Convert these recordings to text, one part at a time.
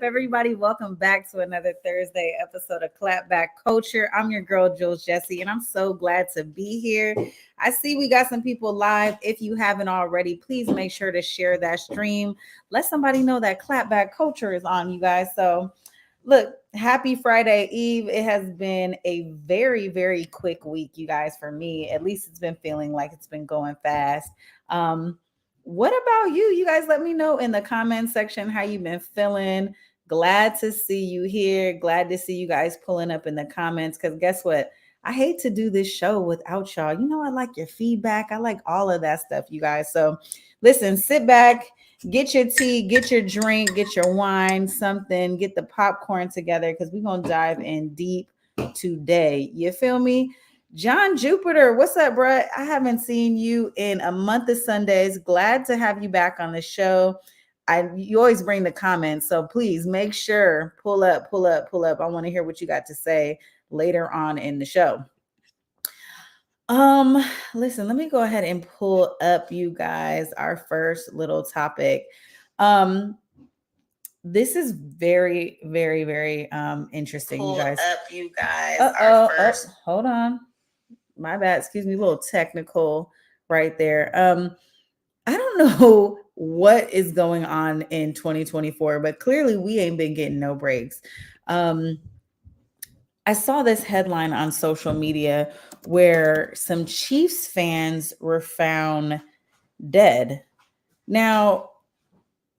everybody? Welcome back to another Thursday episode of Clapback Culture. I'm your girl, Jessie, and I'm so glad to be here. I see we got some people live. If you haven't already, please make sure to share that stream. Let somebody know that Clapback Culture is on, you guys. So, look, happy Friday Eve. It has been a very, very quick week, you guys, for me. At least it's been feeling like it's been going fast. What about you? You guys let me know in the comment section how you've been feeling. Glad to see you here. Glad to see you guys pulling up in the comments because guess what? I hate to do this show without y'all. You know, I like your feedback. I like all of that stuff, you guys. So listen, sit back, get your tea, get your drink, get your wine, something, get the popcorn together because we're going to dive in deep today. You feel me? John Jupiter, what's up, bro? I haven't seen you in a month of Sundays. Glad to have you back on the show. You always bring the comments, so please make sure pull up. I want to hear what you got to say later on in the show. Listen, let me go ahead and pull up, you guys, our first little topic. This is very, very, very interesting, you guys. Pull up, you guys. Hold on. My bad. Excuse me, a little technical right there. I don't know what is going on in 2024, but clearly we ain't been getting no breaks. I saw this headline on social media where some Chiefs fans were found dead. Now,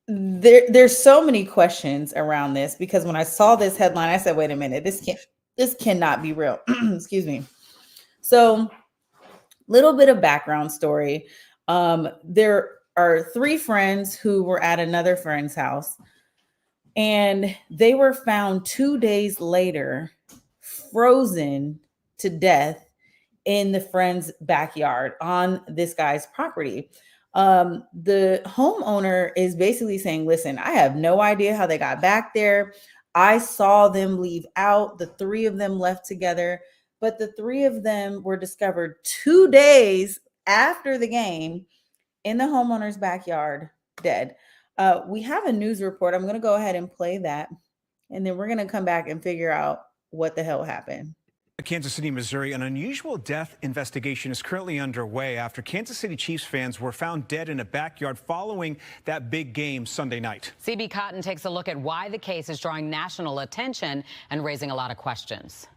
there's so many questions around this because when I saw this headline, I said, wait a minute, this cannot be real. Excuse me. So, little bit of background story. There are 3 friends who were at another friend's house, and they were found 2 days later, frozen to death in the friend's backyard on this guy's property. The homeowner is basically saying, listen, I have no idea how they got back there. I saw them leave out. The 3 of them left together. But the 3 of them were discovered 2 days after the game in the homeowner's backyard, dead. We have a news report. I'm going to go ahead and play that. And then we're going to come back and figure out what the hell happened. Kansas City, Missouri, an unusual death investigation is currently underway after Kansas City Chiefs fans were found dead in a backyard following that big game Sunday night. CB Cotton takes a look at why the case is drawing national attention and raising a lot of questions.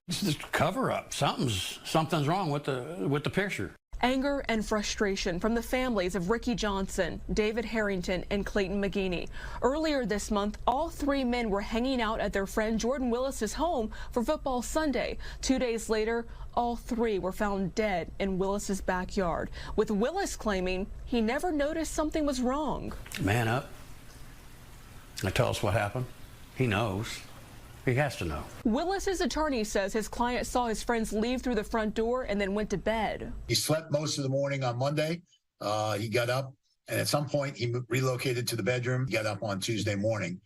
This is a cover-up. Something's wrong with the picture. Anger and frustration from the families of Ricky Johnson, David Harrington, and Clayton McGeeney. Earlier this month, all 3 men were hanging out at their friend Jordan Willis's home for football Sunday. 2 days later, all 3 were found dead in Willis's backyard, with Willis claiming he never noticed something was wrong. Man up. Now tell us what happened. He knows. He has to know. Willis's attorney says his client saw his friends leave through the front door and then went to bed. He slept most of the morning on Monday. He got up, and at some point he relocated to the bedroom. He got up on Tuesday morning.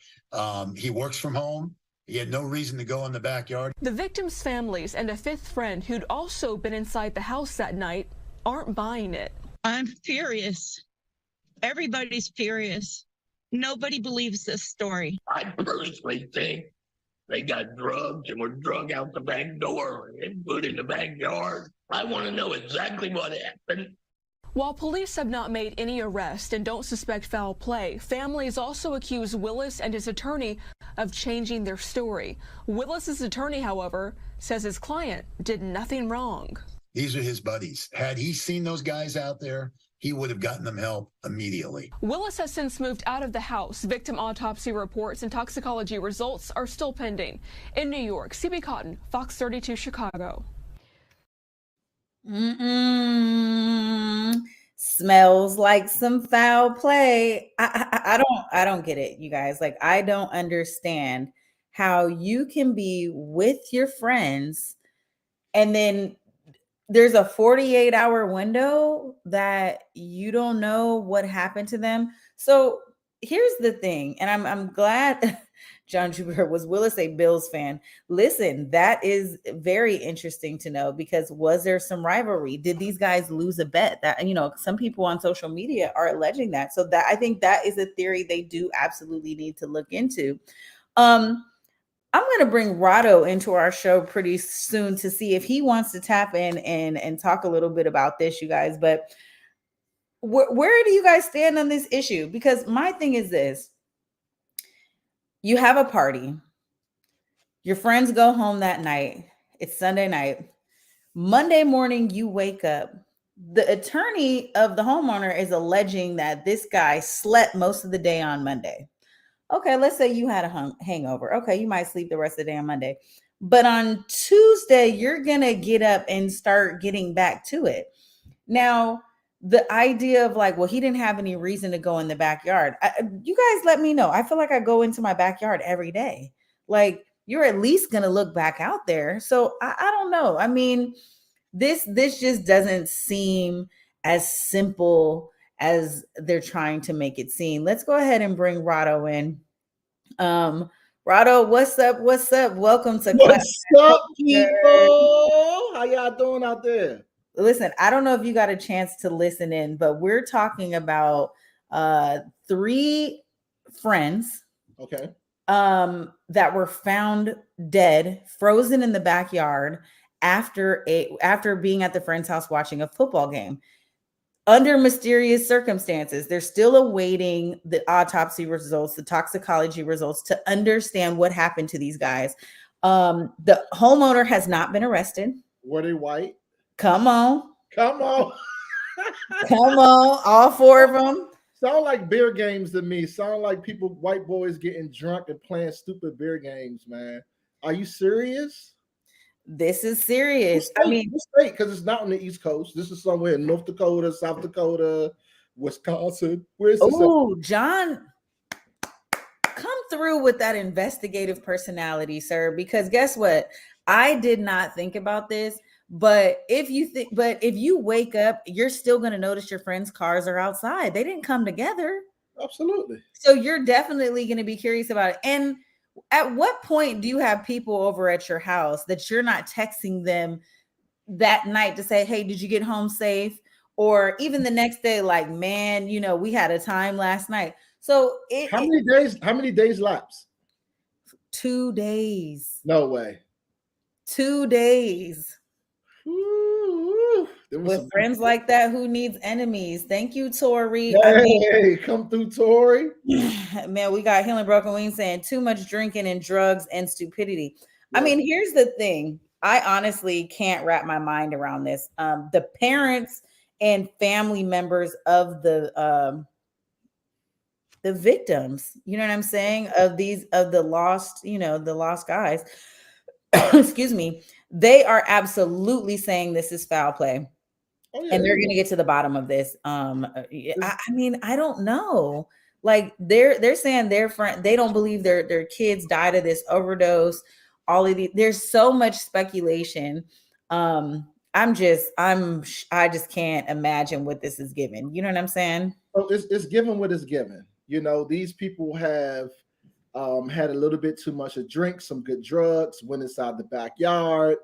He works from home. He had no reason to go in the backyard. The victims' families and a 5th friend who'd also been inside the house that night aren't buying it. I'm furious. Everybody's furious. Nobody believes this story. I personally think they got drugged and were drug out the back door and put in the backyard. I want to know exactly what happened. While police have not made any arrest and don't suspect foul play, families also accuse Willis and his attorney of changing their story. Willis's attorney, however, says his client did nothing wrong. These are his buddies. Had he seen those guys out there, he would have gotten them help immediately. Willis has since moved out of the house. Victim autopsy reports and toxicology results are still pending. In New York, CB Cotton, Fox 32 Chicago. Smells like some foul play. I don't get it, you guys. Like, I don't understand how you can be with your friends and then there's a 48-hour window that you don't know what happened to them. So here's the thing, and I'm glad John Jupiter, was Willis a Bills fan? Listen, that is very interesting to know, because was there some rivalry? Did these guys lose a bet? That, some people on social media are alleging that. So that, I think that is a theory they do absolutely need to look into. I'm going to bring Rado into our show pretty soon to see if he wants to tap in and talk a little bit about this, you guys. But where do you guys stand on this issue? Because my thing is this: you have a party, your friends go home that night, it's Sunday night, Monday morning you wake up, the attorney of the homeowner is alleging that this guy slept most of the day on Monday. Okay, let's say you had a hangover. Okay, you might sleep the rest of the day on Monday. But on Tuesday, you're going to get up and start getting back to it. Now, the idea of like, well, he didn't have any reason to go in the backyard. You guys let me know. I feel like I go into my backyard every day. Like, you're at least going to look back out there. So I don't know. I mean, this just doesn't seem as simple as they're trying to make it seem. Let's go ahead and bring Rado in. Rado, what's up? What's up? Welcome to What's up, people? How y'all doing out there? Listen, I don't know if you got a chance to listen in, but we're talking about 3 friends, okay, that were found dead, frozen in the backyard after being at the friend's house watching a football game under mysterious circumstances. They're still awaiting the autopsy results, the toxicology results, to understand what happened to these guys. The homeowner has not been arrested. Were they white? Come on. Come on. Come on. All 4 of them. Sound like beer games to me. Sound like white boys getting drunk and playing stupid beer games, man. Are you serious? This is serious. I mean, because it's not on the East Coast. This is somewhere in North Dakota, South Dakota, Wisconsin. Where's this? Oh, John, come through with that investigative personality, sir. Because guess what? I did not think about this, but if you wake up, you're still going to notice your friends' cars are outside. They didn't come together. Absolutely. So you're definitely going to be curious about it. And at what point do you have people over at your house that you're not texting them that night to say, hey, did you get home safe? Or even the next day, like, man, we had a time last night. So how many days lapse? 2 days. No way. 2 days. Ooh, with friends like that, who needs enemies? Thank you, Tori. Hey, come through, Tori. Man, we got Healing Broken Wings saying too much drinking and drugs and stupidity. Yeah. I mean, here's the thing. I honestly can't wrap my mind around this. The parents and family members of the victims, you know what I'm saying? Of the lost guys, excuse me, they are absolutely saying this is foul play. Oh, yeah, and they're going to get to the bottom of this. I mean, I don't know. Like they're saying they don't believe their kids died of this overdose. All of these, there's so much speculation. I just can't imagine what this is given. You know what I'm saying? Oh, it's given what it's given. These people have had a little bit too much to drink, some good drugs, went inside the backyard,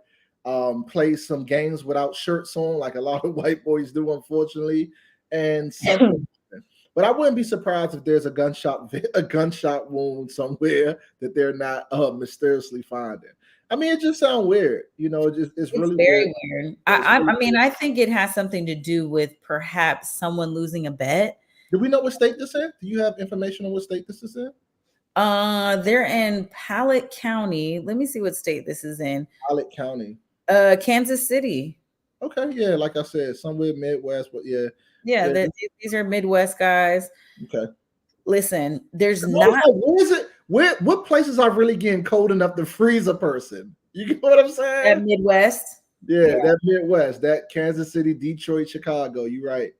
played some games without shirts on, like a lot of white boys do, unfortunately. And something. But I wouldn't be surprised if there's a gunshot wound somewhere that they're not mysteriously finding. I mean, it just sounds weird. It's really very weird. I think it has something to do with perhaps someone losing a bet. Do we know what state this is in? Do you have information on what state this is in? They're in Pallet County. Let me see what state this is in. Pallet County. Kansas City. Okay, yeah, like I said, somewhere Midwest, but yeah. Yeah, these are Midwest guys. Okay. Listen, there's not. Where is it? What places are really getting cold enough to freeze a person? You get what I'm saying? That Midwest. Yeah, that Midwest, that Kansas City, Detroit, Chicago. You're right.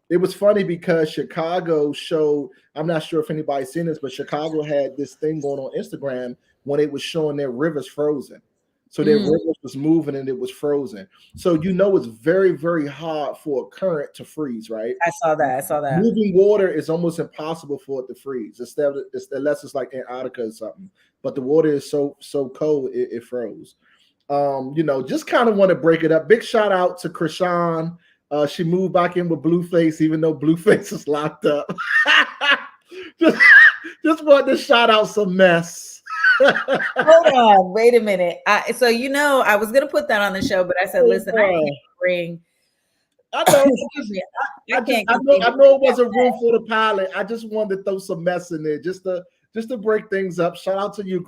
It was funny because Chicago showed, I'm not sure if anybody's seen this, but Chicago had this thing going on Instagram when it was showing their rivers frozen. So their rivers was moving and it was frozen. So it's very, very hard for a current to freeze, right? I saw that. Moving water is almost impossible for it to freeze, unless it's like Antarctica or something. But the water is so cold it froze. Just kind of want to break it up. Big shout out to Krishan. She moved back in with Blueface, even though Blueface is locked up. just wanted to shout out some mess. Hold on, wait a minute. I was gonna put that on the show, but I said, listen, I can't bring. I know. I know it wasn't room for the pilot. I just wanted to throw some mess in there, just to break things up. Shout out to you,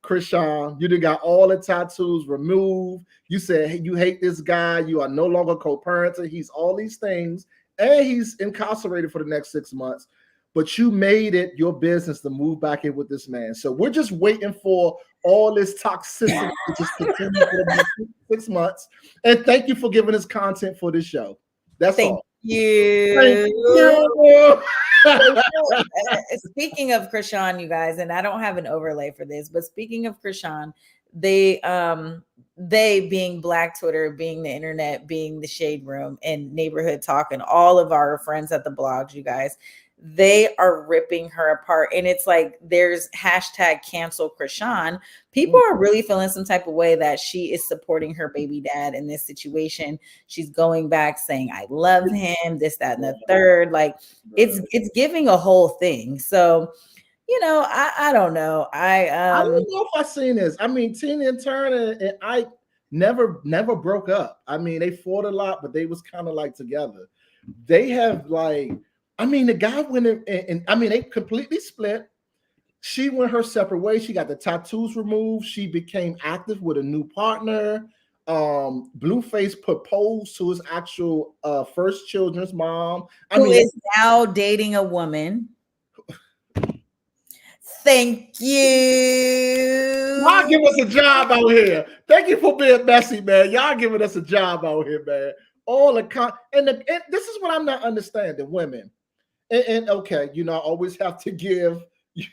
Krishan. You done got all the tattoos removed. You said, hey, you hate this guy. You are no longer co-parenting. He's all these things, and he's incarcerated for the next 6 months. But you made it your business to move back in with this man. So we're just waiting for all this toxicity to just continue for the next 6 months. And thank you for giving us content for this show. That's all. Thank you. Speaking of Krishan, you guys, and I don't have an overlay for this, but speaking of Krishan, they being Black Twitter, being the internet, being the Shade Room and Neighborhood Talk, and all of our friends at the blogs, you guys, they are ripping her apart. And it's like, there's hashtag cancel Krishan. People are really feeling some type of way that she is supporting her baby dad in this situation. She's going back saying, I love him, this, that, and the third. Like, it's giving a whole thing. So, I don't know. I don't know if I've seen this. I mean, Tina and Turner and Ike never broke up. I mean, they fought a lot, but they was kind of like together. They have the guy went in and they completely split. She went her separate way. She got the tattoos removed. She became active with a new partner. Blueface proposed to his actual first children's mom. Who is now dating a woman. Thank you. Y'all give us a job out here. Thank you for being messy, man. Y'all giving us a job out here, man. And this is what I'm not understanding, women. And okay, I always have to give,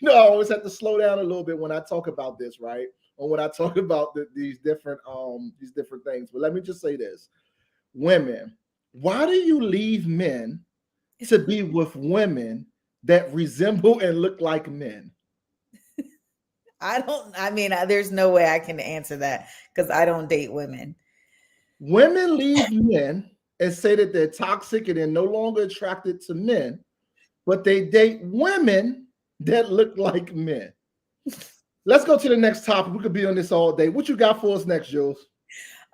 I always have to slow down a little bit when I talk about this, right? Or when I talk about these different things. But let me just say this. Women, why do you leave men to be with women that resemble and look like men? There's no way I can answer that because I don't date women. Women leave men and say that they're toxic and they're no longer attracted to men, but they date women that look like men. Let's go to the next topic. We could be on this all day. What you got for us next, Jules?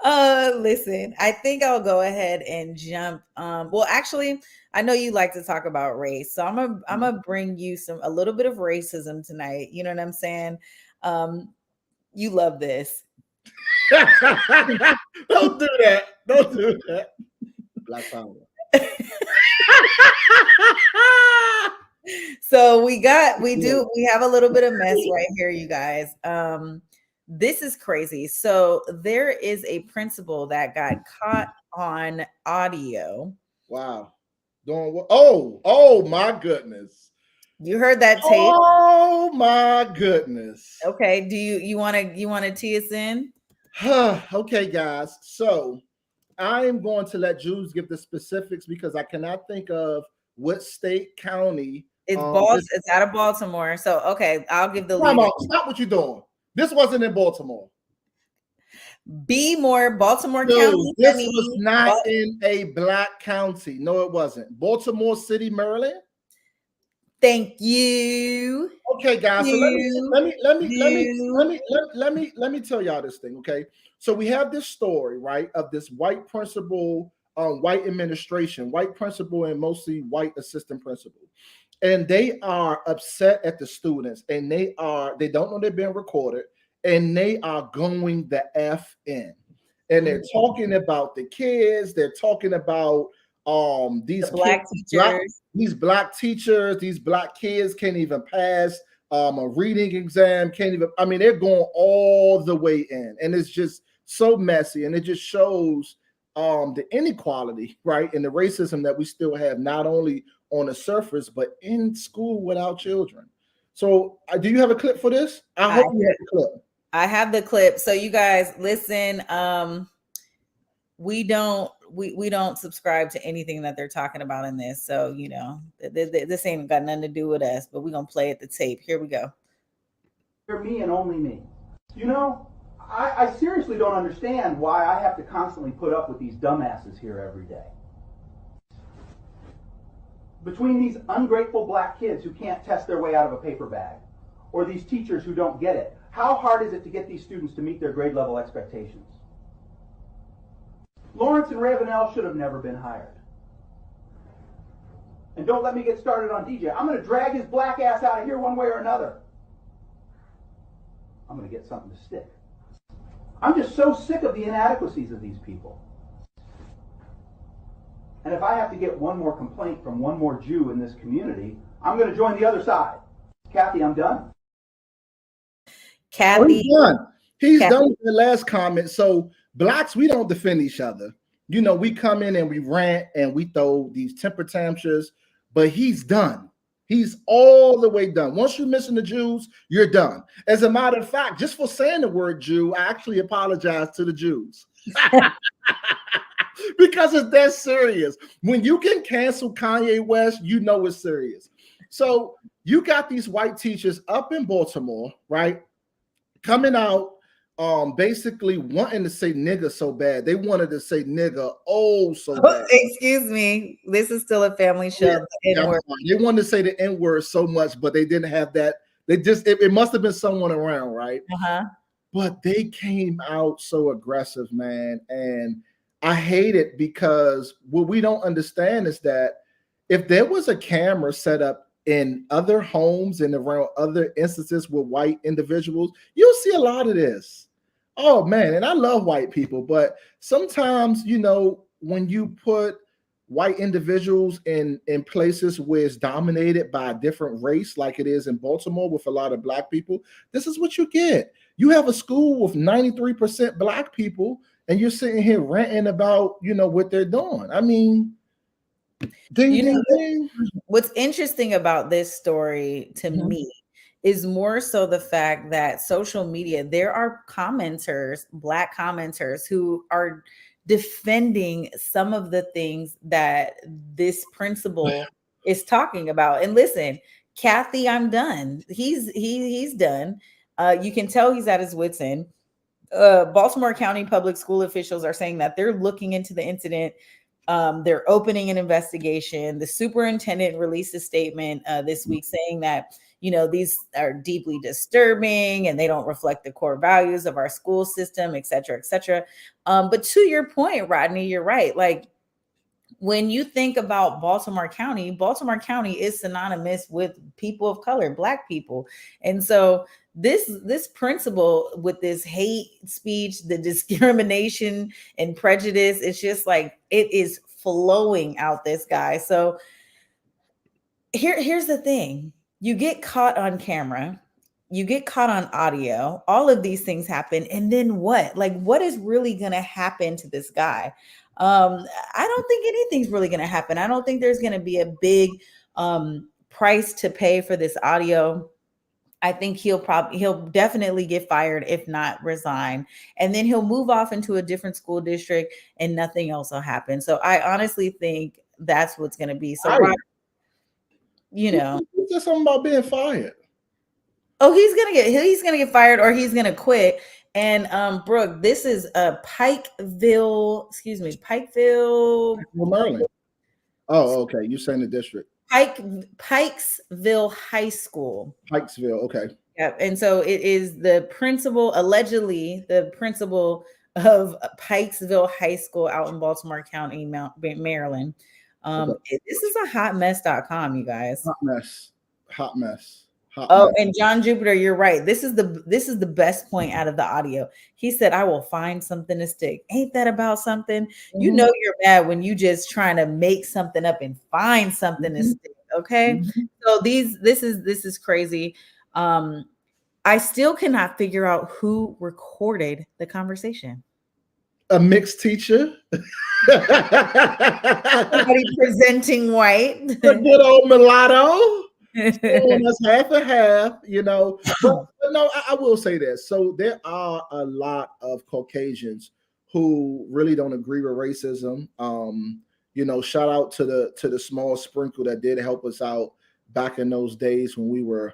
Listen, I think I'll go ahead and jump. Well, actually, I know you like to talk about race, so I'm gonna bring you a little bit of racism tonight. You know what I'm saying? You love this. Don't do that. Don't do that. Black power. So we have a little bit of mess right here, you guys. This is crazy. So there is a principal that got caught on audio. Wow. Oh my goodness. You heard that tape? Oh my goodness. Okay. Do you want to tee us in? Okay, guys. So I am going to let Jules give the specifics because I cannot think of what state, county. It's out of Baltimore. So okay, I'll give the lead. Stop what you're doing. This wasn't in Baltimore. Baltimore Dude, County. This was not in a Black county. No, it wasn't. Baltimore City, Maryland. Thank you. Okay, guys. So let me tell y'all this thing. Okay, so we have this story, right, of this white principal, white administration, white principal, and mostly white assistant principal, and they are upset at the students, and they don't know they're being recorded, and they are going the F in, and they're talking about the kids. They're talking about these Black teachers. These Black teachers, these Black kids can't even pass a reading exam, they're going all the way in, and it's just so messy, and it just shows the inequality, right, and the racism that we still have, not only on the surface but in school with our children. So do you have a clip for this? I hope you have a clip. I have the clip. So you guys listen. We don't subscribe to anything that they're talking about in this. So, you know, this ain't got nothing to do with us, but we're going to play at the tape. Here we go. You're me and only me. You know, I seriously don't understand why I have to constantly put up with these dumbasses here every day. Between these ungrateful black kids who can't test their way out of a paper bag, or these teachers who don't get it, how hard is it to get these students to meet their grade level expectations? Lawrence and Ravenel should have never been hired. And don't let me get started on DJ. I'm going to drag his black ass out of here one way or another. I'm going to get something to stick. I'm just so sick of the inadequacies of these people. And if I have to get one more complaint from one more Jew in this community, I'm going to join the other side. Kathy, I'm done. Kathy, he's done. He's done with the last comment. So blacks, we don't defend each other. You know, we come in and we rant and we throw these temper tantrums, but he's done. He's all the way done. Once you're missing the Jews, you're done. As a matter of fact, just for saying the word Jew, I actually apologize to the Jews. Because it's that serious. When you can cancel Kanye West, you know it's serious. So you got these white teachers up in Baltimore, right? Coming out, basically wanting to say nigga so bad. They wanted to say nigga so bad. Excuse me. This is still a family show. Yeah, they wanted to say the N-word so much, but they didn't have that. They just, it must have been someone around, right? But they came out so aggressive, man. And I hate it because what we don't understand is that if there was a camera set up in other homes and around other instances with white individuals, you'll see a lot of this. Oh man, and I love white people, but sometimes, you know, when you put white individuals in places where it's dominated by a different race, like it is in Baltimore with a lot of black people, this is what you get. You have a school with 93% black people, and you're sitting here ranting about, you know, what they're doing. I mean, what's interesting about this story to me is more so the fact that social media, there are commenters, black commenters, who are defending some of the things that this principal is talking about. And listen, Kathy, I'm done. He's done. You can tell he's at his wit's end. Baltimore County public school officials are saying that they're looking into the incident. They're opening an investigation. The superintendent released a statement this week saying that, you know, these are deeply disturbing and they don't reflect the core values of our school system, et cetera, et cetera. But to your point, Rodney, you're right. Like, when you think about Baltimore County is synonymous with people of color, black people. And so this principle with this hate speech, the discrimination and prejudice, it's just like, it is flowing out this guy. So here's the thing. You get caught on camera, you get caught on audio, all of these things happen. And then what? Like, what is really going to happen to this guy? I don't think anything's really going to happen. I don't think there's going to be a big price to pay for this audio. I think he'll definitely get fired, if not resign. And then he'll move off into a different school district and nothing else will happen. So I honestly think that's what's going to be. So, you know, there's something about being fired. Oh, he's gonna get fired, or he's gonna quit. And Brooke, this is Pikeville, Maryland. Oh, okay. You're saying the district. Pikesville High School. Pikesville, okay. Yeah, and so it is allegedly the principal of Pikesville High School out in Baltimore County, Maryland. This is a hotmess.com, you guys. Hot mess. And John Jupiter, you're right. This is the best point out of the audio. He said, "I will find something to stick." Ain't that about something? You know you're mad when you just trying to make something up and find something to stick. Okay. So this is crazy. I still cannot figure out who recorded the conversation. A mixed teacher. Somebody presenting white. A good old mulatto. That's half and half, you know. But But no, I will say this. So there are a lot of Caucasians who really don't agree with racism. Shout out to the small sprinkle that did help us out back in those days when we were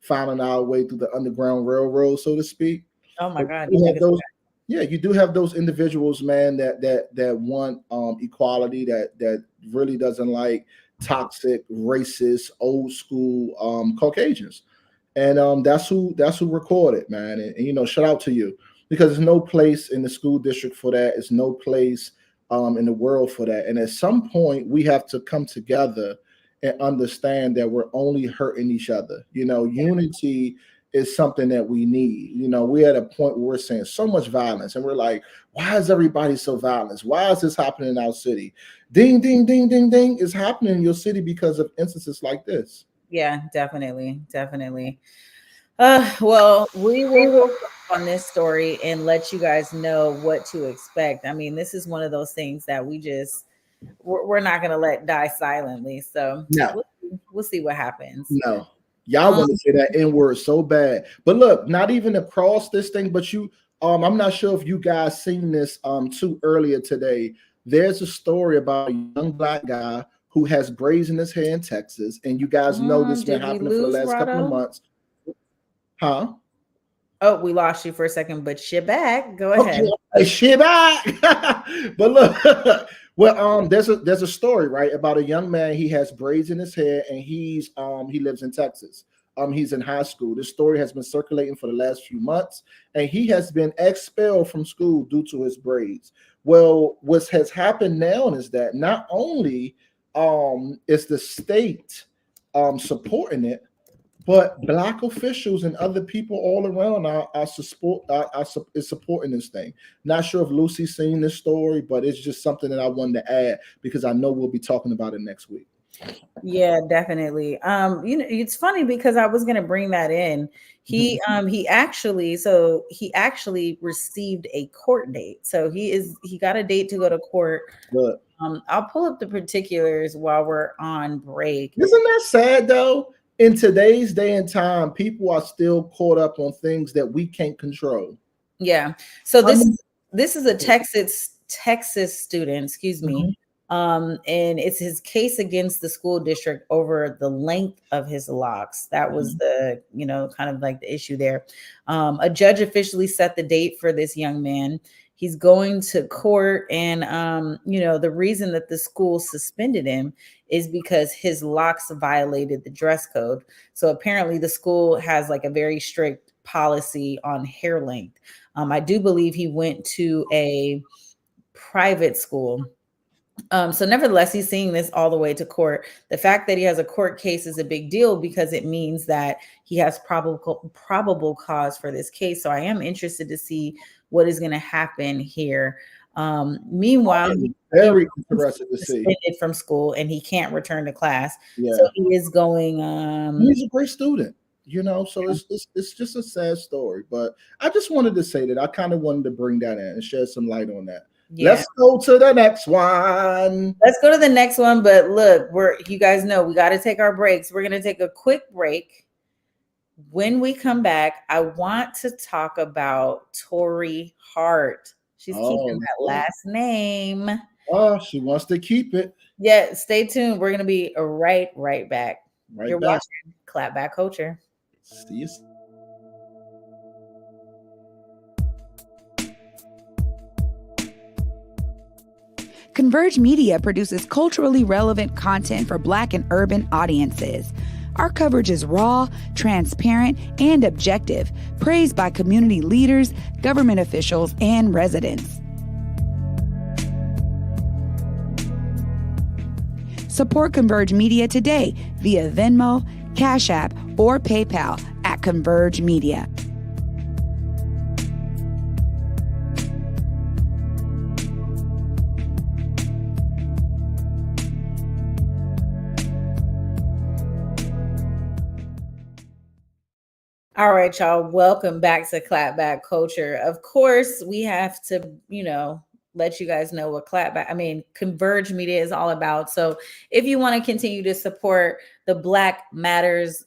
finding our way through the Underground Railroad, so to speak. Oh my God. You do have those individuals, man, that want equality, that really doesn't like toxic, racist, old school Caucasians. And that's who recorded, man. And shout out to you, because there's no place in the school district for that. There's no place in the world for that. And at some point, we have to come together and understand that we're only hurting each other. Unity is something that we need. We're at a point where we're seeing so much violence, and we're like, why is everybody so violent? Why is this happening in our city? Ding, ding, ding, ding, ding. It's happening in your city because of instances like this. Yeah, definitely. Well, we will focus on this story and let you guys know what to expect. I mean, this is one of those things that we're not going to let die silently. So no, we'll see what happens. No, y'all want to say that N word so bad, but look, not even across this thing, but I'm not sure if you guys seen this too earlier today. There's a story about a young Black guy who has braids in his hair in Texas, and you guys know this been happening for the last couple of months. Huh? Oh, we lost you for a second, but shit back. Go ahead. Okay, shit back. But look, well, there's a story, right, about a young man. He has braids in his hair, and he lives in Texas. He's in high school. This story has been circulating for the last few months, and he has been expelled from school due to his braids. Well, what has happened now is that not only is the state supporting it, but Black officials and other people all around is supporting this thing. Not sure if Lucy's seen this story, but it's just something that I wanted to add because I know we'll be talking about it next week. Yeah, definitely. It's funny because I was going to bring that in. He actually received a court date. So he got a date to go to court. Good. I'll pull up the particulars while we're on break. Isn't that sad though? In today's day and time, people are still caught up on things that we can't control. Yeah. So this is a Texas student, excuse me. And it's his case against the school district over the length of his locks. That was the, kind of like the issue there. A judge officially set the date for this young man. He's going to court, and the reason that the school suspended him is because his locks violated the dress code. So apparently the school has like a very strict policy on hair length. I do believe he went to a private school. So nevertheless, he's seeing this all the way to court. The fact that he has a court case is a big deal because it means that he has probable cause for this case. So I am interested to see what is going to happen here. Meanwhile, very interested to see suspended from school and he can't return to class. Yeah. So he is going. He's a great student, so it's just a sad story. But I just wanted to say that I kind of wanted to bring that in and shed some light on that. Yeah. Let's go to the next one. But look, you guys know we got to take our breaks. We're going to take a quick break. When we come back, I want to talk about Tori Hart. She's keeping that last name. Oh, she wants to keep it. Yeah, stay tuned. We're going to be right back. You're watching Clapback Culture. See you. Converge Media produces culturally relevant content for Black and urban audiences. Our coverage is raw, transparent, and objective, praised by community leaders, government officials, and residents. Support Converge Media today via Venmo, Cash App, or PayPal at Converge Media. All right, y'all. Welcome back to Clapback Culture. Of course, we have to, let you guys know what Converge Media is all about. So if you want to continue to support the Black Lives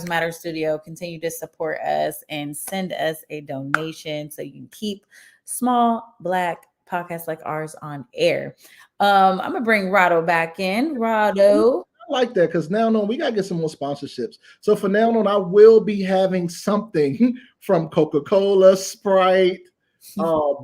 Matter studio. Continue to support us and send us a donation so you can keep small Black podcasts like ours on air. I'm gonna bring Rado back in. Rado. I like that, because now on we gotta get some more sponsorships. So for now on, I will be having something from Coca-Cola, Sprite,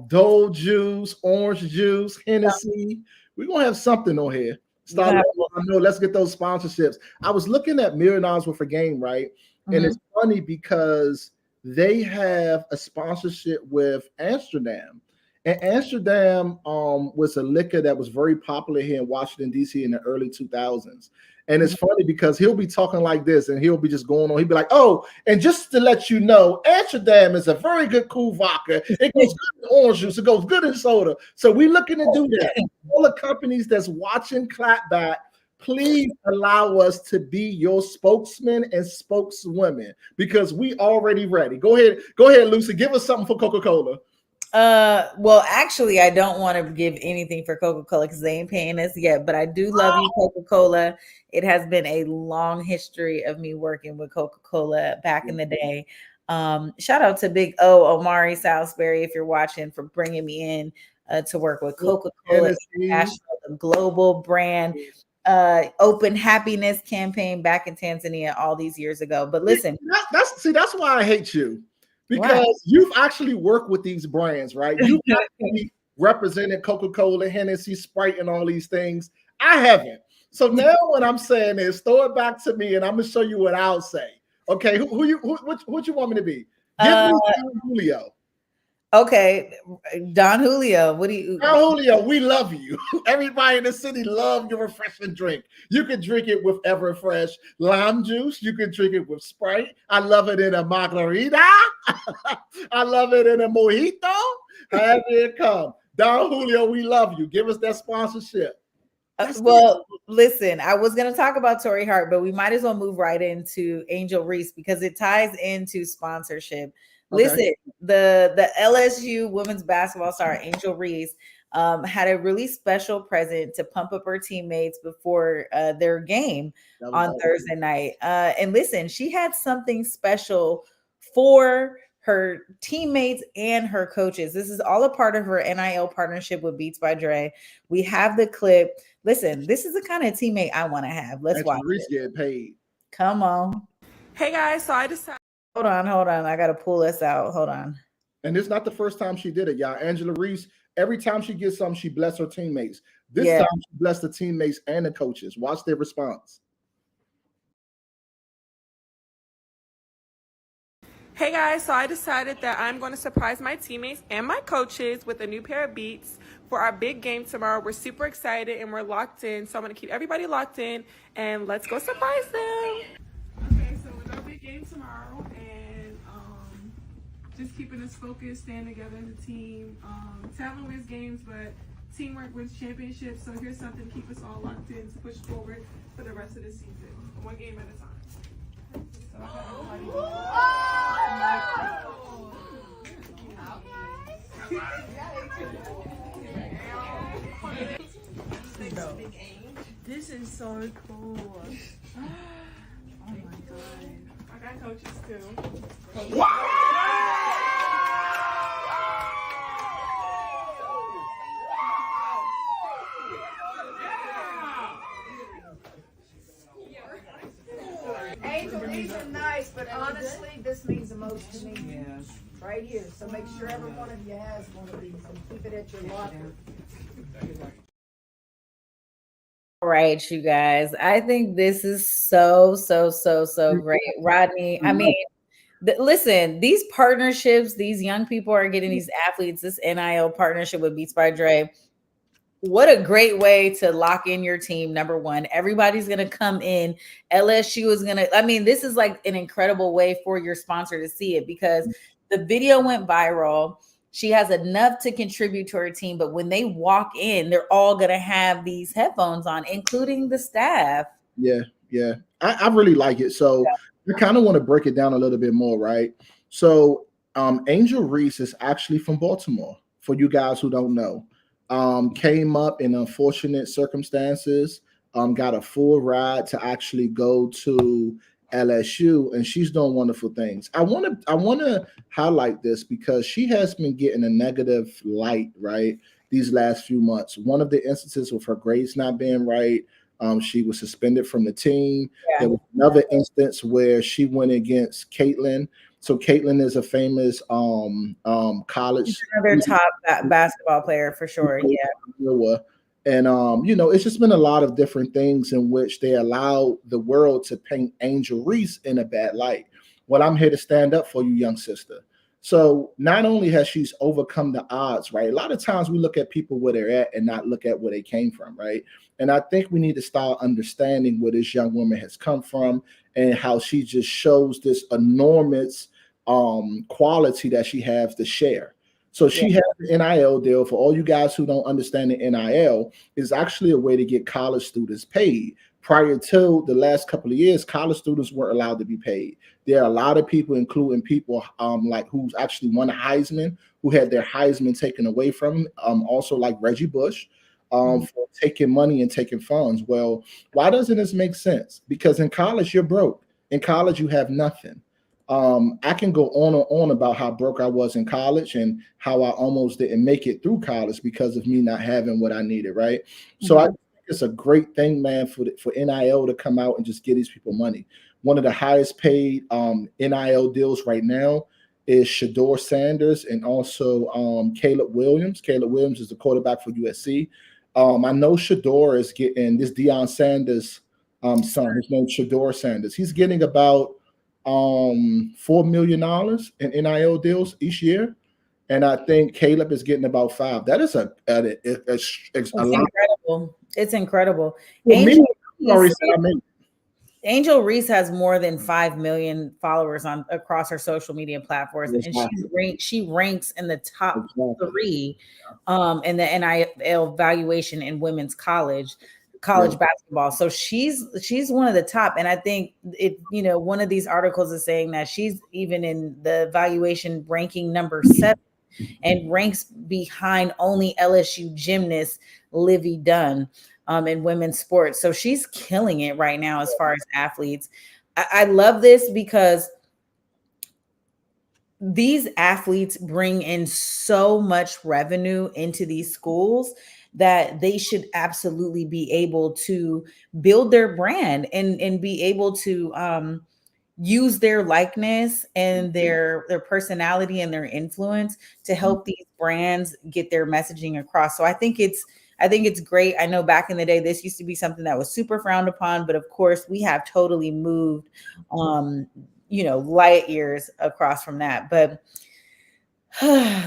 Dole juice, orange juice, Hennessy. We're gonna have something on here. I know, let's get those sponsorships. I was looking at $1 million worth of game, right? And it's funny because they have a sponsorship with Amsterdam. And Amsterdam was a liquor that was very popular here in Washington, D.C. in the early 2000s. And it's funny because he'll be talking like this and he'll be just going on. He'll be like, oh, and just to let you know, Amsterdam is a very good cool vodka. It goes good in orange juice. It goes good in soda. So we're looking to do that. All the companies that's watching Clapback, please allow us to be your spokesmen and spokeswomen because we already ready. Go ahead, Lucy. Give us something for Coca-Cola. Well, actually, I don't want to give anything for Coca-Cola because they ain't paying us yet, but I do love you, Coca-Cola. It has been a long history of me working with Coca-Cola back in the day. Shout out to Big O, Omari Salisbury, if you're watching, for bringing me in to work with Coca-Cola International, the global brand, Open Happiness campaign back in Tanzania all these years ago. But listen, that's why I hate you. Because you've actually worked with these brands, right? You've actually represented Coca-Cola, Hennessy, Sprite, and all these things. I haven't. So now what I'm saying is throw it back to me, and I'm going to show you what I'll say. Okay, what you want me to be? Give me Don Julio. Okay, Don Julio. What do you? Don Julio, we love you. Everybody in the city love your refreshing drink. You can drink it with Everfresh lime juice. You can drink it with Sprite. I love it in a margarita. I love it in a mojito. However it come. Don Julio, we love you. Give us that sponsorship. Well, listen, I was going to talk about Torrey Hart, but we might as well move right into Angel Reese because it ties into sponsorship. Okay. Listen, the LSU women's basketball star Angel Reese had a really special present to pump up her teammates before their game on Thursday night. And listen, she had something special for her teammates and her coaches. This is all a part of her NIL partnership with Beats by Dre. We have the clip. Listen, this is the kind of teammate I want to have. Let's watch it. Get paid. Come on. Hey guys, so I decided. Hold on. I got to pull this out. Hold on. And it's not the first time she did it, y'all. Angela Reese, every time she gets something, she bless her teammates. This time she blessed the teammates and the coaches. Watch their response. Hey guys, so I decided that I'm going to surprise my teammates and my coaches with a new pair of Beats for our big game tomorrow. We're super excited and we're locked in, so I'm going to keep everybody locked in and let's go surprise them. Okay, so with our big game tomorrow and just keeping us focused, staying together as a team. Talent wins games, but teamwork wins championships. So here's something to keep us all locked in to push forward for the rest of the season, one game at a time. So this is so cool. Oh my god. I got coaches too. Angel, these are nice, but honestly, this means the most to me. Yes. Right here. So make sure every one of you has one of these and keep it at your locker. All right, you guys. I think this is so great. Rodney, I mean, listen, these partnerships, these young people are getting these athletes, this NIL partnership with Beats by Dre. What a great way to lock in your team. Number one, everybody's going to come in. LSU is going to, I mean, this is like an incredible way for your sponsor to see it because the video went viral. She has enough to contribute to her team, but when they walk in, they're all going to have these headphones on, including the staff. Yeah. I really like it. So I kind of want to break it down a little bit more, right? So Angel Reese is actually from Baltimore, for you guys who don't know. Came up in unfortunate circumstances, got a full ride to actually go to LSU, and she's doing wonderful things. I want to highlight this because she has been getting a negative light, right, these last few months. One of the instances with her grades not being right, she was suspended from the team. Yeah. There was another instance where she went against Caitlin. So Caitlin is a famous college. She's another top basketball player for sure. Yeah. And it's just been a lot of different things in which they allow the world to paint Angel Reese in a bad light. Well, I'm here to stand up for you, young sister. So not only has she's overcome the odds, right? A lot of times we look at people where they're at and not look at where they came from, right? And I think we need to start understanding where this young woman has come from and how she just shows this enormous quality that she has to share. So she has the NIL deal. For all you guys who don't understand the NIL, is actually a way to get college students paid. Prior to the last couple of years, college students weren't allowed to be paid. There are a lot of people, including people like who's actually won a Heisman, who had their Heisman taken away from them, also like Reggie Bush, for taking money and taking funds. Well, why doesn't this make sense? Because in college, you're broke. In college, you have nothing. I can go on and on about how broke I was in college and how I almost didn't make it through college because of me not having what I needed, right? So I think it's a great thing, man, for NIL to come out and just give these people money. One of the highest paid NIL deals right now is Shador Sanders and also Caleb Williams. Caleb Williams is the quarterback for USC. I know Shador is getting this Deion Sanders son. His name's Shador Sanders. He's getting about $4 million in NIL deals each year, and I think Caleb is getting about $5 million. That is it's incredible. It's incredible. Well, Angel Reese has more than 5 million followers across her social media platforms, and she ranks in the top 3 in the NIL valuation in women's college basketball. So she's one of the top. And I think one of these articles is saying that she's even in the valuation ranking number 7 and ranks behind only LSU gymnast Livy Dunn in women's sports. So she's killing it right now as far as athletes. I love this because these athletes bring in so much revenue into these schools that they should absolutely be able to build their brand and be able to use their likeness and their personality and their influence to help these brands get their messaging across. So I think it's great. I know back in the day, this used to be something that was super frowned upon, but of course we have totally moved, light years across from that. But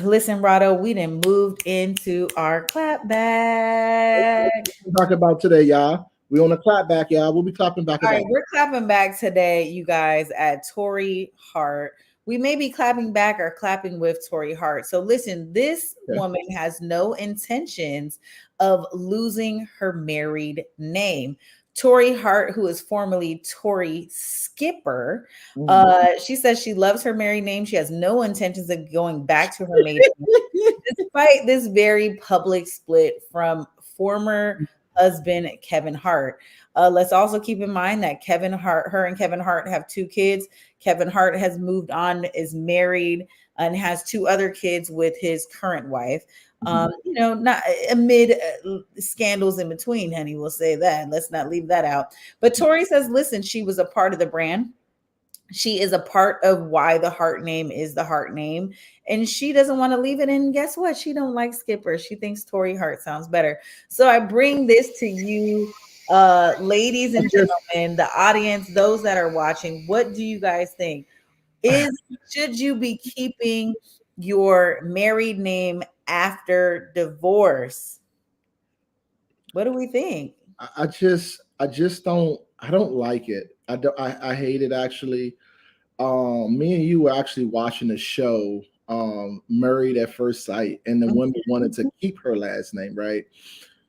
listen, Rado, we done moved into our clap back. Talk about today, y'all. We on a clap back, y'all. We'll be clapping back. All right, we're clapping back today, you guys, at Tori Hart. We may be clapping back or clapping with Tori Hart. So listen, this woman has no intentions of losing her married name. Tori Hart, who is formerly Tori Skipper, she says she loves her married name. She has no intentions of going back to her maiden name, despite this very public split from former husband Kevin Hart. Let's also keep in mind that her and Kevin Hart have 2 kids. Kevin Hart has moved on, is married, and has 2 other kids with his current wife. Not amid scandals in between, honey, we'll say that. Let's not leave that out. But Tori says, listen, she was a part of the brand. She is a part of why the Hart name is the Hart name, and she doesn't want to leave it. And guess what? She don't like Skipper. She thinks Tori Hart sounds better. So I bring this to you, ladies and gentlemen, the audience, those that are watching. What do you guys think? Should you be keeping your married name after divorce? What do we think? I don't like it. I hate it, actually. Me and you were actually watching a show, Married at First Sight, and the woman wanted to keep her last name, right?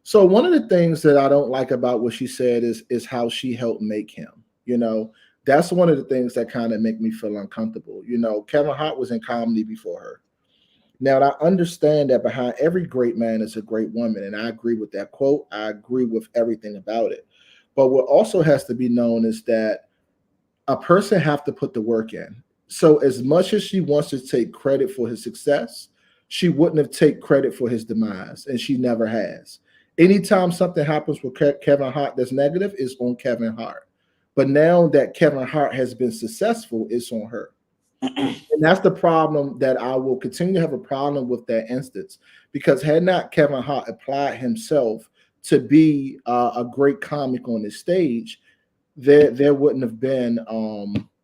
So one of the things that I don't like about what she said is how she helped make him. That's one of the things that kind of make me feel uncomfortable. Kevin Hart was in comedy before her. Now, I understand that behind every great man is a great woman, and I agree with that quote. I agree with everything about it. But what also has to be known is that a person have to put the work in. So as much as she wants to take credit for his success, she wouldn't have taken credit for his demise, and she never has. Anytime something happens with Kevin Hart that's negative, it's on Kevin Hart. But now that Kevin Hart has been successful, it's on her. And that's the problem, that I will continue to have a problem with that instance, because had not Kevin Hart applied himself to be a great comic on the stage, there wouldn't have been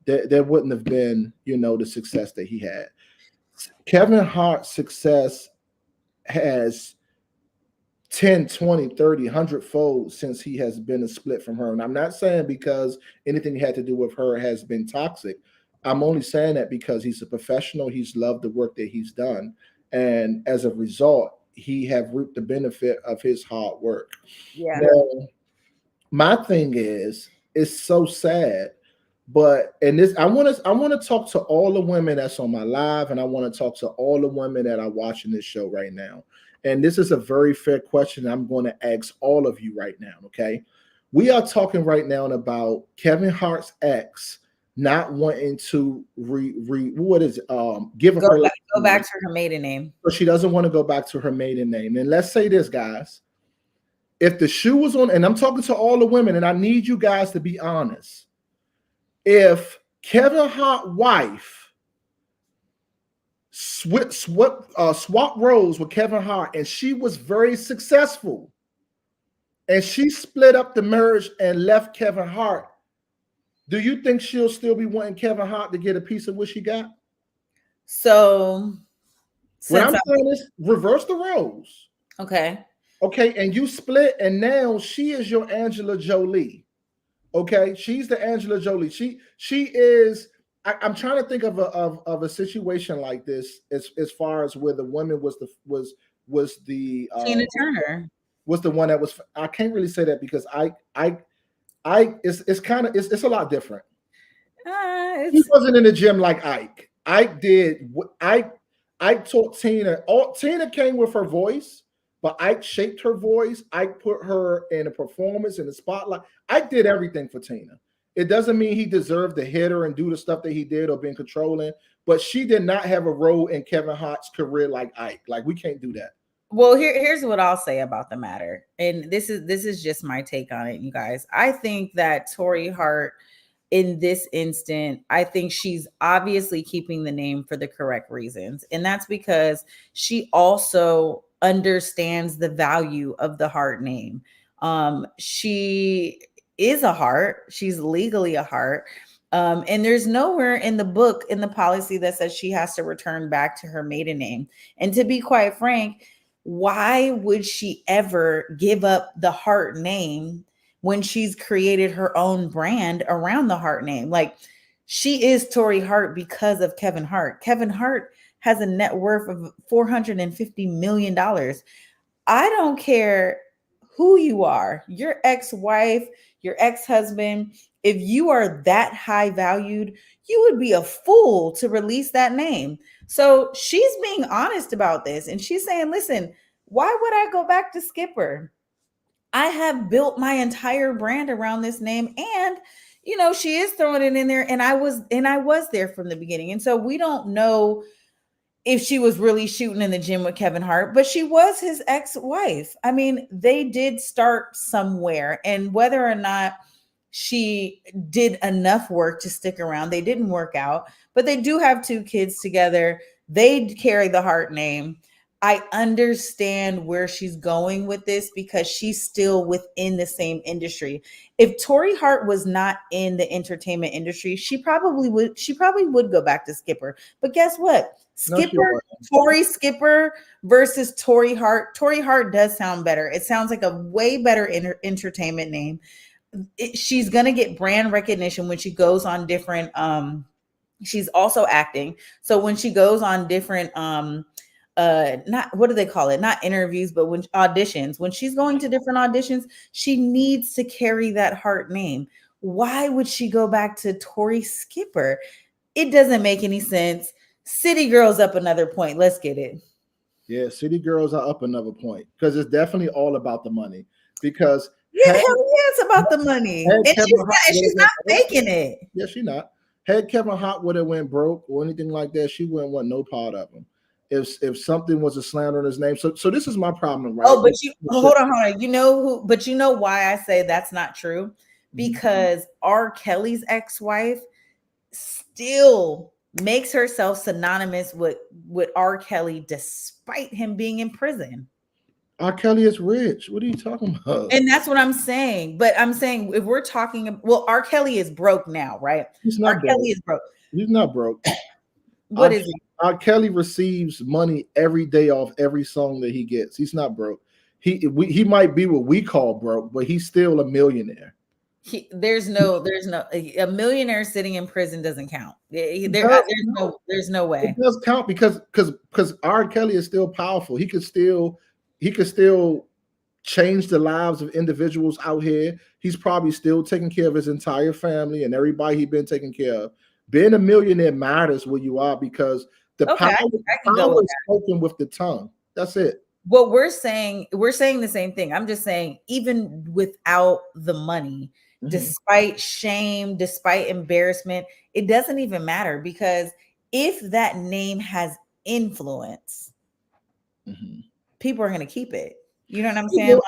there wouldn't have been, you know, the success that he had. Kevin Hart's success has 10, 20, 30, 100 fold since he has been a split from her. And I'm not saying because anything had to do with her has been toxic. I'm only saying that because he's a professional. He's loved the work that he's done. And as a result, he have reaped the benefit of his hard work. Yeah. Now, my thing is, it's so sad. But and this, I want to talk to all the women that's on my live, and I want to talk to all the women that are watching this show right now. And this is a very fair question I'm going to ask all of you right now. Okay, we are talking right now about Kevin Hart's ex not wanting to give her go back to her maiden name. So she doesn't want to go back to her maiden name. And let's say this, guys. If the shoe was on, and I'm talking to all the women, and I need you guys to be honest. If Kevin Hart's wife swap roles with Kevin Hart, and she was very successful, and she split up the marriage and left Kevin Hart, do you think she'll still be wanting Kevin Hart to get a piece of what she got? So what I'm saying is reverse the roles. Okay. Okay, and you split, and now she is your Angela Jolie. Okay, she's the Angela Jolie. She is. I'm trying to think of a situation like this as far as where the woman was the Tina Turner was the one that was. I can't really say that because it's a lot different. He wasn't in the gym like Ike. Ike did. Ike taught Tina. Tina came with her voice. But Ike shaped her voice. Ike put her in a performance, in the spotlight. Ike did everything for Tina. It doesn't mean he deserved to hit her and do the stuff that he did or been controlling. But she did not have a role in Kevin Hart's career like Ike. Like, we can't do that. Well, here's what I'll say about the matter. And this is just my take on it, you guys. I think that Tori Hart, in this instant, I think she's obviously keeping the name for the correct reasons. And that's because she also understands the value of the Hart name. She is a Hart. She's legally a Hart. And there's nowhere in the book, in the policy, that says she has to return back to her maiden name. And to be quite frank, why would she ever give up the Hart name when she's created her own brand around the Hart name? Like, she is Tori Hart because of Kevin Hart. Kevin Hart has a net worth of $450 million. I don't care who you are, your ex-wife, your ex-husband. If you are that high valued, you would be a fool to release that name. So she's being honest about this. And she's saying, listen, why would I go back to Skipper? I have built my entire brand around this name. And, you know, she is throwing it in there. And I was there from the beginning. And so we don't know if she was really shooting in the gym with Kevin Hart, but she was his ex-wife. I mean, they did start somewhere, and whether or not she did enough work to stick around, they didn't work out, but they do have 2 kids together. They carry the Hart name. I understand where she's going with this because she's still within the same industry. If Tori Hart was not in the entertainment industry, she probably would go back to Skipper. But guess what? Tori Skipper versus Tori Hart. Tori Hart does sound better. It sounds like a way better entertainment name. She's going to get brand recognition when she goes on different, she's also acting. So when she goes on different, not, what do they call it? Not interviews, but when auditions, when she's going to different auditions, she needs to carry that Hart name. Why would she go back to Tori Skipper? It doesn't make any sense. City Girls up another point. Let's get it. Yeah, City Girls are up another point because it's definitely all about the money. Because Yeah, hell yeah, it's about the money. And she's not faking it. Yeah, she's not. Had Kevin Hart would have went broke or anything like that, she wouldn't want no part of him. If something was a slander on his name. So this is my problem, right? Oh, but hold on. You know who, but you know why I say that's not true? Because R. Kelly's ex-wife still makes herself synonymous with R. Kelly despite him being in prison. R. Kelly is rich. What are you talking about? And that's what I'm saying. But I'm saying if we're talking, well, R. Kelly is broke now, right? He's not broke. Kelly is broke. He's not broke. What is he? R. Kelly receives money every day off every song that he gets. He's not broke. He might be what we call broke, but he's still a millionaire. There's no a millionaire sitting in prison doesn't count. There's no way. It does count because R. Kelly is still powerful. He could still change the lives of individuals out here. He's probably still taking care of his entire family and everybody he's been taking care of. Being a millionaire matters where you are because the power is spoken with the tongue. That's it. What we're saying the same thing. I'm just saying, even without the money, despite shame, despite embarrassment, it doesn't even matter because if that name has influence, people are going to keep it. You know what I'm saying?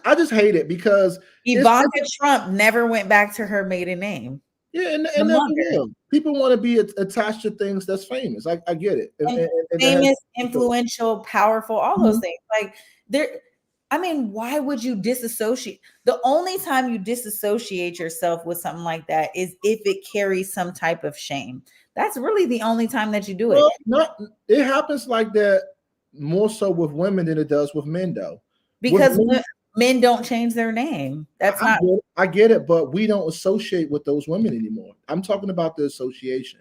I just hate it because Ivanka Trump never went back to her maiden name. Yeah, and people want to be attached to things that's famous. I get it. And famous, influential, powerful, all those things. Like why would you disassociate? The only time you disassociate yourself with something like that is if it carries some type of shame. That's really the only time that you do it. It happens like that more so with women than it does with men, though. Because men don't change their name. I get it, but we don't associate with those women anymore. I'm talking about the association.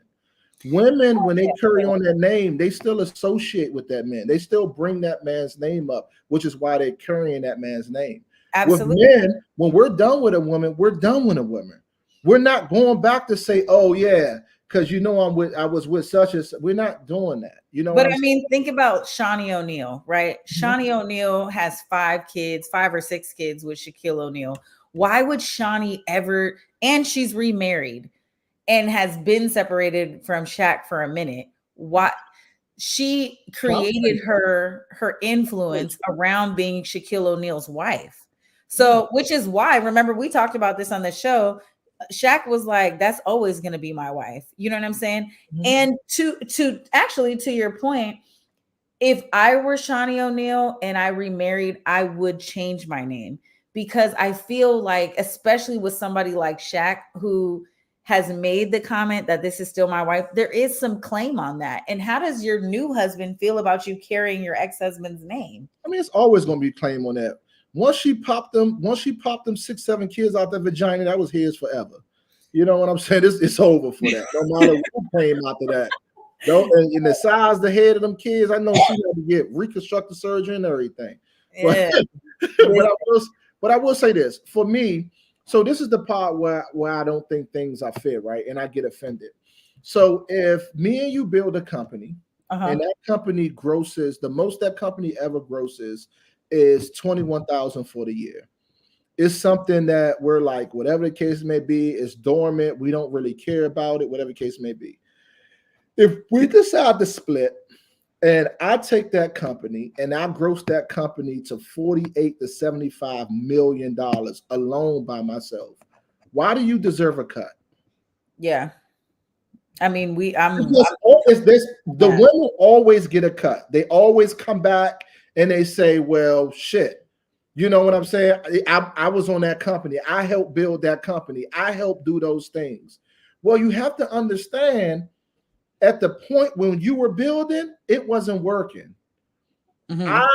Women, when they carry on their name, they still associate with that man. They still bring that man's name up, which is why they're carrying that man's name. Absolutely. With men, when we're done with a woman, we're done with a woman. We're not going back to say, "Oh yeah," because I was with such as. We're not doing that. But think about Shawnee O'Neal, right? Shawnee O'Neal has 5 or 6 kids with Shaquille O'Neal. Why would Shawnee ever? And she's remarried and has been separated from Shaq for a minute. Why? She created her influence around being Shaquille O'Neal's wife. So, which is why, remember, we talked about this on the show. Shaq was like, that's always going to be my wife. You know what I'm saying? And to your point, if I were Shawnee O'Neal and I remarried, I would change my name because I feel like, especially with somebody like Shaq, who has made the comment that this is still my wife, there is some claim on that. And how does your new husband feel about you carrying your ex-husband's name? It's always going to be claim on that. Once she popped them 6, 7 kids out the vagina, that was his forever. You know what I'm saying? It's over for that. No matter what came after that. And the size, the head of them kids, I know she had to get reconstructive surgery and everything. Yeah. But I will say this for me. So this is the part where I don't think things are fair, right? And I get offended. So if me and you build a company and that company grosses, the most that company ever grosses is $21,000 for the year. It's something that we're like, whatever the case may be, it's dormant. We don't really care about it, whatever the case may be. If we decide to split and I take that company and I gross that company to $48 to $75 million alone by myself, why do you deserve a cut? Yeah. The women always get a cut. They always come back and they say, well, shit, you know what I'm saying? I was on that company. I helped build that company. I helped do those things. Well, you have to understand at the point when you were building, it wasn't working. I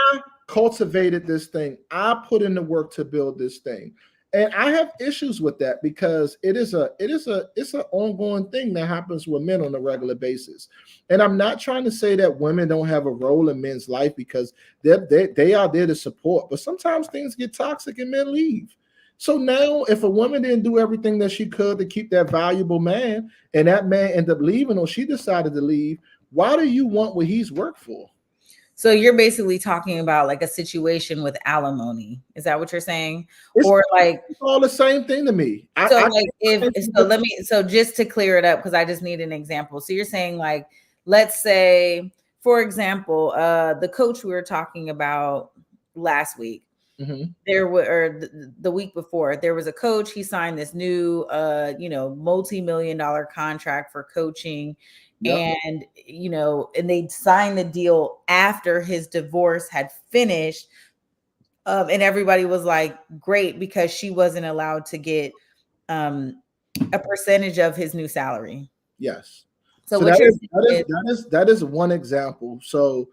cultivated this thing. I put in the work to build this thing. And I have issues with that because it's an ongoing thing that happens with men on a regular basis. And I'm not trying to say that women don't have a role in men's life because they are there to support. But sometimes things get toxic and men leave. So now if a woman didn't do everything that she could to keep that valuable man and that man ended up leaving or she decided to leave, why do you want what he's worked for? So you're basically talking about like a situation with alimony. Is that what you're saying? Or like it's all the same thing to me. So just to clear it up, because I just need an example. So you're saying like, let's say, for example, the coach we were talking about last week, there were, or the week before, there was a coach. He signed this new, multi-million-dollar contract for coaching. Yep. And, and they signed the deal after his divorce had finished. And everybody was like, great, because she wasn't allowed to get a percentage of his new salary. Yes. So that is one example. So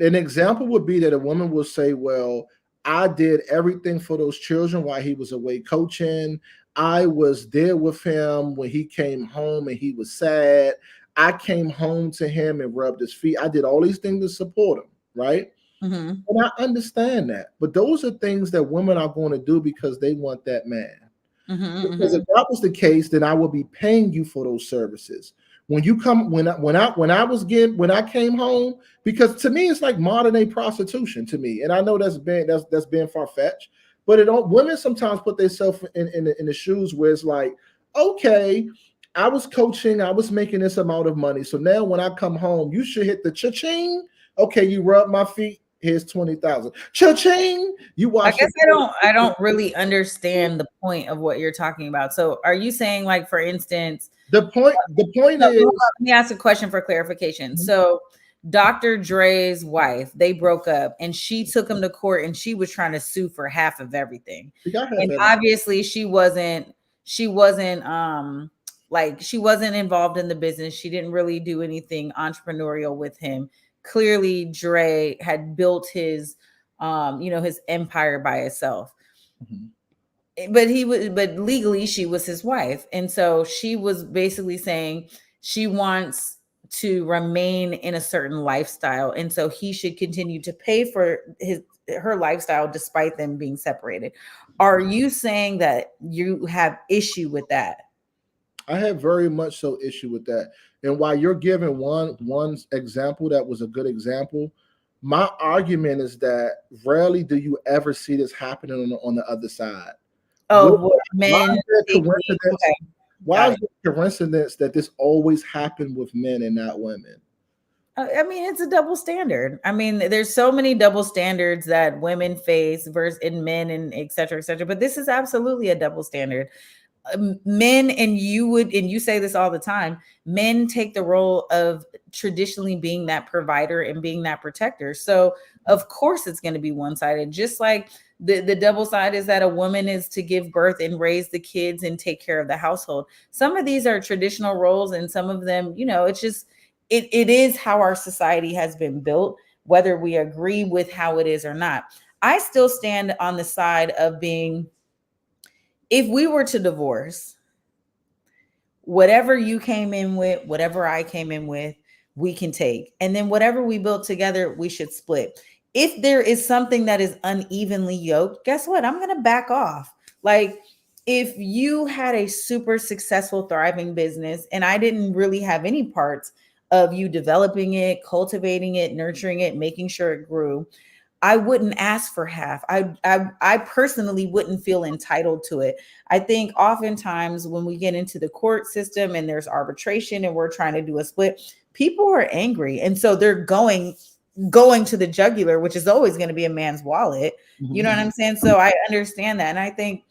an example would be that a woman will say, well, I did everything for those children while he was away coaching. I was there with him when he came home and he was sad. I came home to him and rubbed his feet. I did all these things to support him, right? And I understand that. But those are things that women are going to do because they want that man. Because if that was the case, then I would be paying you for those services. When you come, when I came home, because to me it's like modern day prostitution to me, and I know that's been far-fetched, but women sometimes put themselves in the shoes where it's like, okay, I was coaching, I was making this amount of money, so now when I come home, you should hit the cha-ching. Okay, you rub my feet. Here's 20,000. Cha-ching. You watch. I guess I don't really understand the point of what you're talking about. So are you saying, like, for instance, the point is, let me ask a question for clarification. So Dr. Dre's wife, they broke up and she took him to court and she was trying to sue for half of everything. And obviously she wasn't involved in the business. She didn't really do anything entrepreneurial with him. Clearly Dre had built his his empire by itself. But legally she was his wife. And so she was basically saying she wants to remain in a certain lifestyle. And so he should continue to pay for her lifestyle despite them being separated. Are you saying that you have issue with that? I have very much so issue with that. And while you're giving one example that was a good example, my argument is that rarely do you ever see this happening on the other side. Men. Why is it a coincidence that this always happened with men and not women? I mean, it's a double standard. I mean, there's so many double standards that women face versus in men and et cetera, et cetera. But this is absolutely a double standard. Men, and you say this all the time, men take the role of traditionally being that provider and being that protector. So of course it's going to be one-sided, just like the double side is that a woman is to give birth and raise the kids and take care of the household. Some of these are traditional roles, and some of them, it's just, it is how our society has been built, whether we agree with how it is or not. I still stand on the side of being, if we were to divorce, whatever you came in with, whatever I came in with, we can take. And then whatever we built together, we should split. If there is something that is unevenly yoked, guess what? I'm going to back off. Like, if you had a super successful, thriving business and I didn't really have any parts of you developing it, cultivating it, nurturing it, making sure it grew, I wouldn't ask for half. I personally wouldn't feel entitled to it. I think oftentimes when we get into the court system and there's arbitration and we're trying to do a split, people are angry. And so they're going to the jugular, which is always going to be a man's wallet. You know what I'm saying? So I understand that. And I think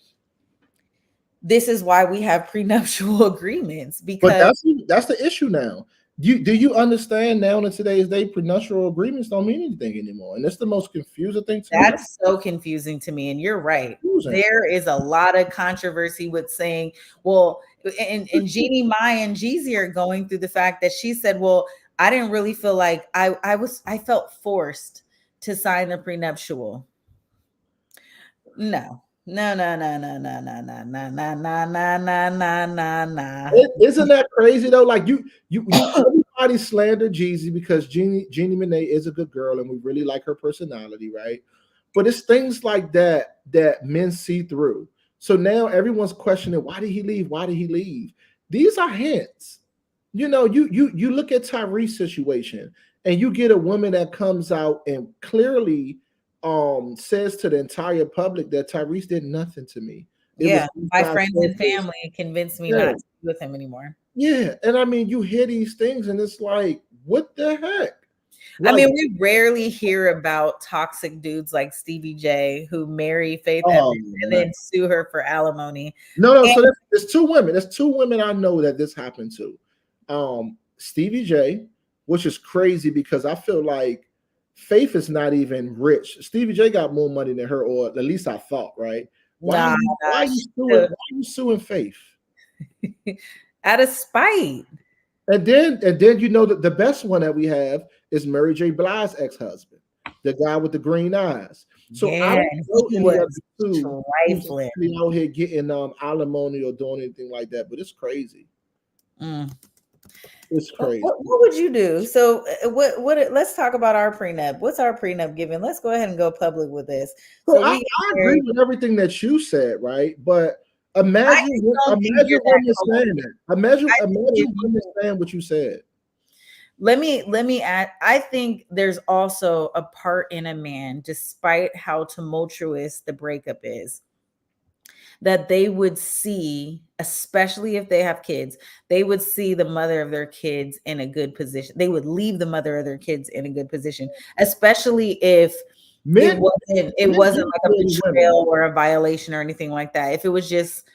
this is why we have prenuptial agreements, because that's the issue now. Do you understand now in today's day, prenuptial agreements don't mean anything anymore? And that's the most confusing thing to me. That's so confusing to me. And you're right. There is a lot of controversy with saying, well, and Jeannie Mai and Jeezy are going through the fact that she said, well, I didn't really feel like I felt forced to sign the prenuptial. No. Isn't that crazy though? Like you everybody slander Jeezy because Jeannie Monáe is a good girl and we really like her personality, right? But it's things like that men see through. So now everyone's questioning, why did he leave? Why did he leave? These are hints. You look at Tyrese's situation. and you get a woman that comes out and clearly says to the entire public that Tyrese did nothing to me. My friends and family convinced me not to be with him anymore. Yeah, and I mean, you hear these things, and it's like, what the heck? I mean, we rarely hear about toxic dudes like Stevie J who marry Faith Evans and then sue her for alimony. No. So there's two women. There's two women I know that this happened to. Stevie J, which is crazy because I feel like Faith is not even rich. Stevie J got more money than her, or at least I thought, right? Why are you suing Faith? Out of spite. And then you know that the best one that we have is Mary J. Blige's ex-husband, the guy with the green eyes. So I don't know any of the two out here getting alimony or doing anything like that, but it's crazy. It's crazy. What would you do? So what let's talk about our prenup. What's our prenup giving? Let's go ahead and go public with this. So I agree with everything that you said, right? But imagine women saying that. Imagine women saying what you said. Let me add, I think there's also a part in a man, despite how tumultuous the breakup is, that they would see, especially if they have kids, they would see the mother of their kids in a good position. They would leave the mother of their kids in a good position, especially if it wasn't like a betrayal or a violation or anything like that. If it was just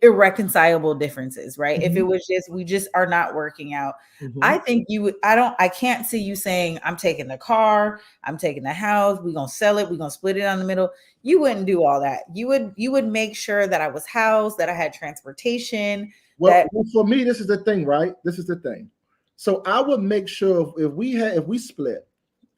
irreconcilable differences, right? If it was just, we just are not working out. I think you would, I can't see you saying, I'm taking the car, I'm taking the house, we're going to sell it, we're going to split it on the middle. You wouldn't do all that. You would make sure that I was housed, that I had transportation. Well, for me, this is the thing, right? This is the thing. So I would make sure if we split,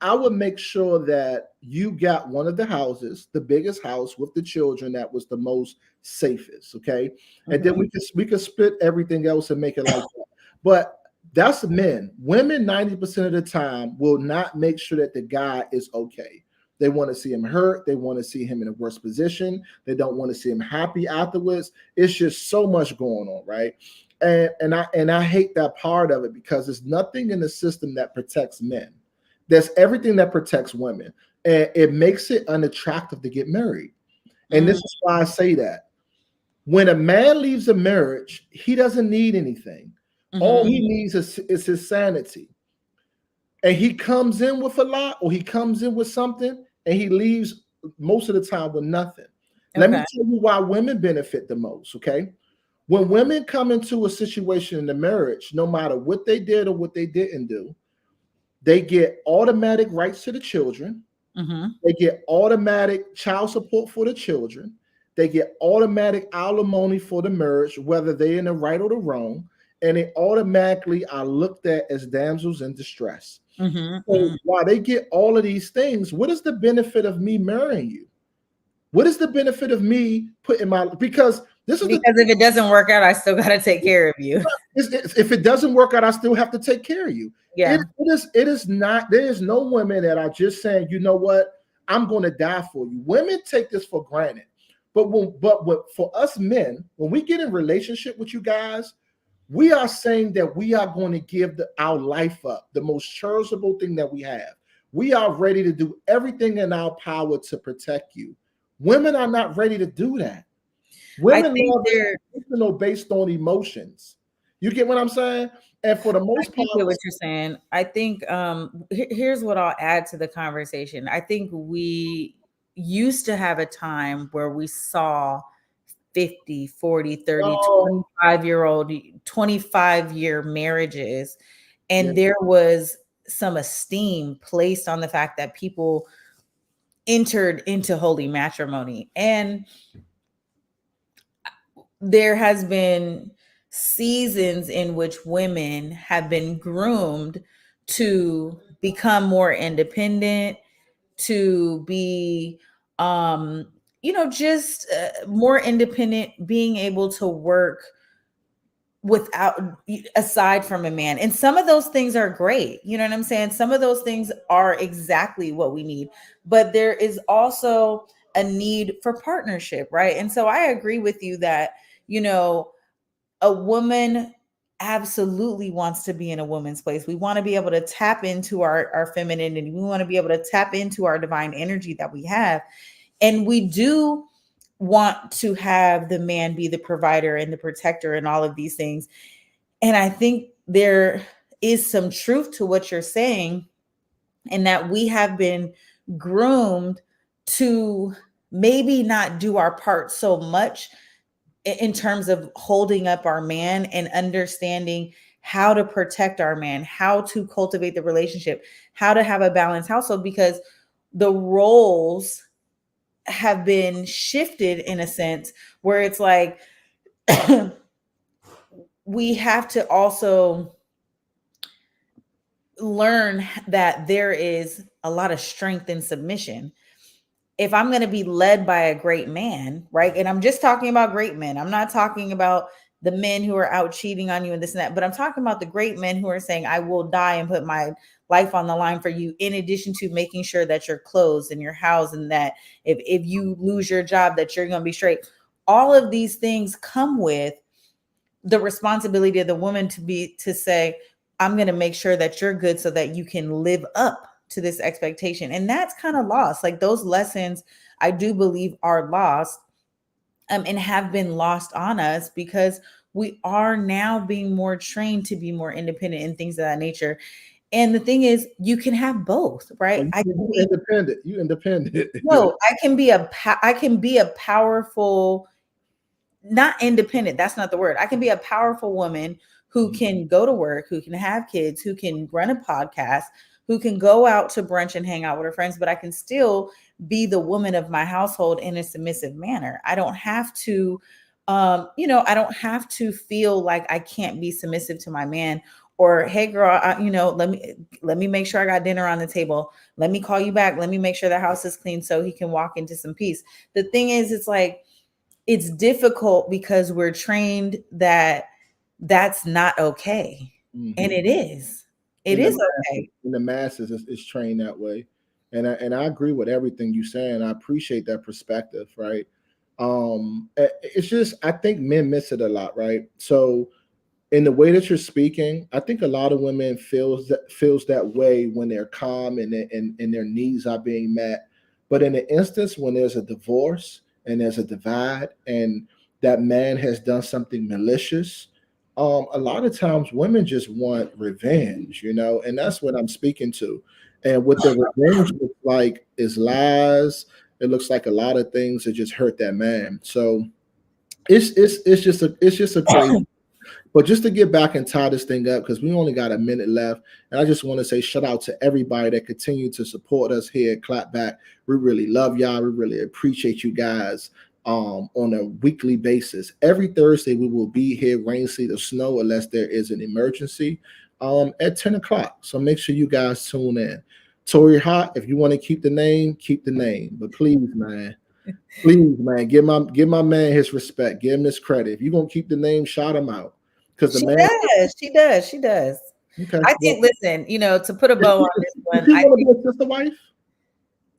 I would make sure that you got one of the houses, the biggest house with the children that was the most safest, okay? And then we could split everything else and make it like that. But that's men. Women 90% of the time will not make sure that the guy is okay. They want to see him hurt. They want to see him in a worse position. They don't want to see him happy afterwards. It's just so much going on, right? And I hate that part of it because there's nothing in the system that protects men. There's everything that protects women, and it makes it unattractive to get married. And this is why I say that. When a man leaves a marriage, he doesn't need anything. All he needs is his sanity. And he comes in with a lot, or he comes in with something, and he leaves most of the time with nothing. Let me tell you why women benefit the most, okay? When women come into a situation in the marriage, no matter what they did or what they didn't do, they get automatic rights to the children. They get automatic child support for the children. They get automatic alimony for the marriage, whether they're in the right or the wrong. And they automatically are looked at as damsels in distress. So while they get all of these things, what is the benefit of me marrying you? What is the benefit of me putting because if it doesn't work out, I still got to take care of you. If it doesn't work out, I still have to take care of you. Yeah. It is not, there is no women that are just saying, you know what, I'm going to die for you. Women take this for granted. But for us men, when we get in relationship with you guys, we are saying that we are going to give our life up, the most cherishable thing that we have. We are ready to do everything in our power to protect you. Women are not ready to do that. Women love based on emotions. You get what I'm saying? And for the most part, I get what you're saying. I think here's what I'll add to the conversation. I think we used to have a time where we saw 50, 40, 30, 25-year-old, 25-year marriages. And there was some esteem placed on the fact that people entered into holy matrimony. And there has been seasons in which women have been groomed to become more independent, to be just more independent, being able to work aside from a man. And some of those things are great. You know what I'm saying? Some of those things are exactly what we need, but there is also a need for partnership, right? And so I agree with you that, a woman absolutely wants to be in a woman's place. We want to be able to tap into our femininity. We want to be able to tap into our divine energy that we have. And we do want to have the man be the provider and the protector and all of these things. And I think there is some truth to what you're saying, and that we have been groomed to maybe not do our part so much in terms of holding up our man and understanding how to protect our man, how to cultivate the relationship, how to have a balanced household, because the roles have been shifted in a sense where it's like we have to also learn that there is a lot of strength in submission. If I'm going to be led by a great man, right? And I'm just talking about great men. I'm not talking about the men who are out cheating on you and this and that, but I'm talking about the great men who are saying, I will die and put my life on the line for you, in addition to making sure that you're clothed and you're housed, and that if you lose your job, that you're going to be straight. All of these things come with the responsibility of the woman to say, I'm going to make sure that you're good so that you can live up to this expectation. And that's kind of lost. Like, those lessons, I do believe, are lost and have been lost on us, because we are now being more trained to be more independent and things of that nature. And the thing is, you can have both, right? I can be independent. You independent. No, I can be a powerful, not independent. That's not the word. I can be a powerful woman who can go to work, who can have kids, who can run a podcast, who can go out to brunch and hang out with her friends, but I can still be the woman of my household in a submissive manner. I don't have to, I don't have to feel like I can't be submissive to my man, or, hey girl, let me make sure I got dinner on the table. Let me call you back. Let me make sure the house is clean so he can walk into some peace. The thing is, it's like, it's difficult because we're trained that that's not okay. Mm-hmm. And it is. It is okay. And the masses is trained that way. And I agree with everything you say, and I appreciate that perspective, right? It's just, I think men miss it a lot, right? So in the way that you're speaking, I think a lot of women feels that way when they're calm and their needs are being met. But in the instance when there's a divorce and there's a divide and that man has done something malicious, a lot of times women just want revenge, and that's what I'm speaking to. And what the revenge looks like is lies. It looks like a lot of things that just hurt that man. So it's just a crazy. But just to get back and tie this thing up, because we only got a minute left, and I just want to say shout out to everybody that continue to support us here at Clapback. We really love y'all. We really appreciate you guys on a weekly basis. Every Thursday, we will be here, rain, sleet, or snow, unless there is an emergency, at 10 o'clock. So make sure you guys tune in. Tori Hot, if you want to keep the name, But please, man, give my man his respect. Give him his credit. If you're going to keep the name, shout him out. She does. Okay. I think, listen, to put a bow on this one, I think, be a sister wife?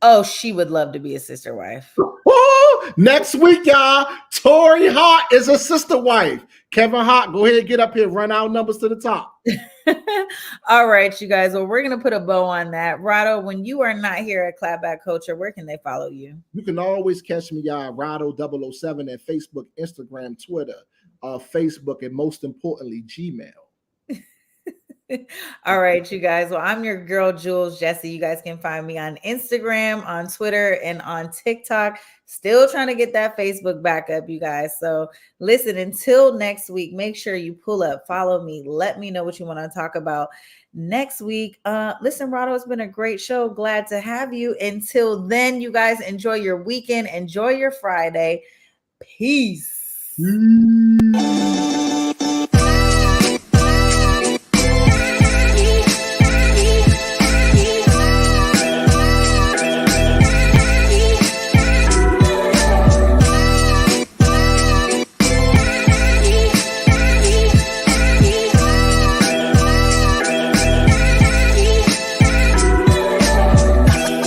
Oh, she would love to be a sister wife. Oh, next week, y'all, Tori Hart is a sister wife. Kevin Hart, go ahead, get up here, run our numbers to the top. All right, you guys. Well, we're going to put a bow on that. Rado, when you are not here at Clapback Culture, where can they follow you? You can always catch me, y'all, Rado007 at Facebook, Instagram, Twitter. Facebook, and most importantly, Gmail. All right, you guys. Well, I'm your girl, Jules Jessie. You guys can find me on Instagram, on Twitter, and on TikTok. Still trying to get that Facebook back up, you guys. So listen, until next week, make sure you pull up, follow me. Let me know what you want to talk about next week. Listen, Rado, it's been a great show. Glad to have you. Until then, you guys, enjoy your weekend. Enjoy your Friday. Peace.